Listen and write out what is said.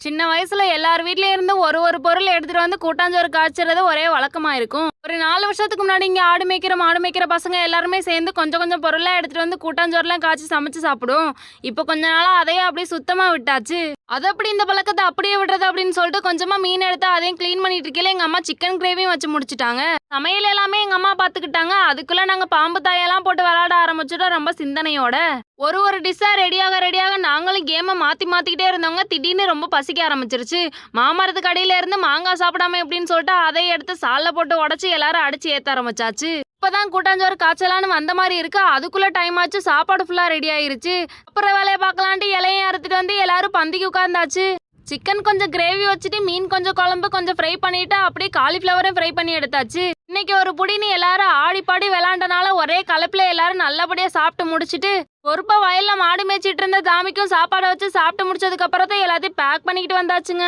சின்ன வயசுல எல்லார் வீட்லயும் இருந்து ஒரு ஒரு பொருள் எடுத்துட்டு வந்து கூட்டாஞ்சோறு காய்ச்சறது ஒரே வழக்கமா இருக்கும். ஒரு 4 வருஷத்துக்கு முன்னாடி இங்க ஆடு மேய்க்கிற மாடு மேய்க்கிற பசங்க எல்லாருமே சேர்ந்து கொஞ்சம் கொஞ்சம் பொருளா எடுத்துட்டு வந்து கூட்டாஞ்சோறுலாம் காய்ச்சி சமைச்சு சாப்பிடுவோம். இப்ப கொஞ்ச நாளா அதையே அப்படியே சுத்தமா விட்டாச்சு. அது அப்படி இந்த பழக்கத்தை அப்படியே விடுறது அப்படின்னு சொல்லிட்டு கொஞ்சமா மீன் எடுத்து அதையும் க்ளீன் பண்ணிட்டு இருக்கையில எங்க அம்மா சிக்கன் கிரேவியும் வச்சு முடிச்சிட்டாங்க. சமையல் எல்லாமே எங்க அம்மா பாத்துக்கிட்டாங்க. அதுக்குள்ள நாங்க பாம்பு தாயெல்லாம் போட்டு விளையாட ஆரம்பிச்சுட்டோம் ரொம்ப சிந்தனையோட. ஒரு டிஷ்ஷா ரெடியாக நாங்களும் கேமை மாத்திக்கிட்டே இருந்தவங்க திடீர்னு ரொம்ப பசிக்க ஆரம்பிச்சிருச்சு. மாமரத்துக்கு அடியில இருந்து மாங்காய் சாப்பிடாம எப்படின்னு சொல்லிட்டு அதை எடுத்து சால்ல போட்டு உடச்சு எல்லாரும் அடிச்சு ஏத்த ஆரம்பிச்சாச்சு. இப்பதான் கூட்டாஞ்சோறு காய்ச்சலான்னு வந்த மாதிரி இருக்கு. அதுக்குள்ள டைம் ஆச்சு. சாப்பாடு ஃபுல்லா ரெடி ஆயிருச்சு. அப்புறம் வேலையை பார்க்கலான்ட்டு இலையும் அறுத்துட்டு வந்து எல்லாரும் பந்திக்கு உட்கார்ந்தாச்சு. சிக்கன் கொஞ்சம் கிரேவி வச்சுட்டு மீன் கொஞ்சம் குழம்பு கொஞ்சம் ஃப்ரை பண்ணிட்டு அப்படியே காலிஃப்ளவரும் ஃப்ரை பண்ணி எடுத்தாச்சு. இன்னைக்கு ஒரு புடின்னு எல்லாரும் ஆடி பாடி விளாண்டனால ஒரே கலப்புல எல்லாரும் நல்லபடியா சாப்பிட்டு முடிச்சிட்டு பொறுப்பா வயல்ல மாடு மேய்ச்சிட்டு இருந்த தாமிக்கும் சாப்பாடை வச்சு சாப்பிட்டு முடிச்சதுக்கு அப்புறம் தான் எல்லாத்தையும் பேக் பண்ணிக்கிட்டு வந்தாச்சுங்க.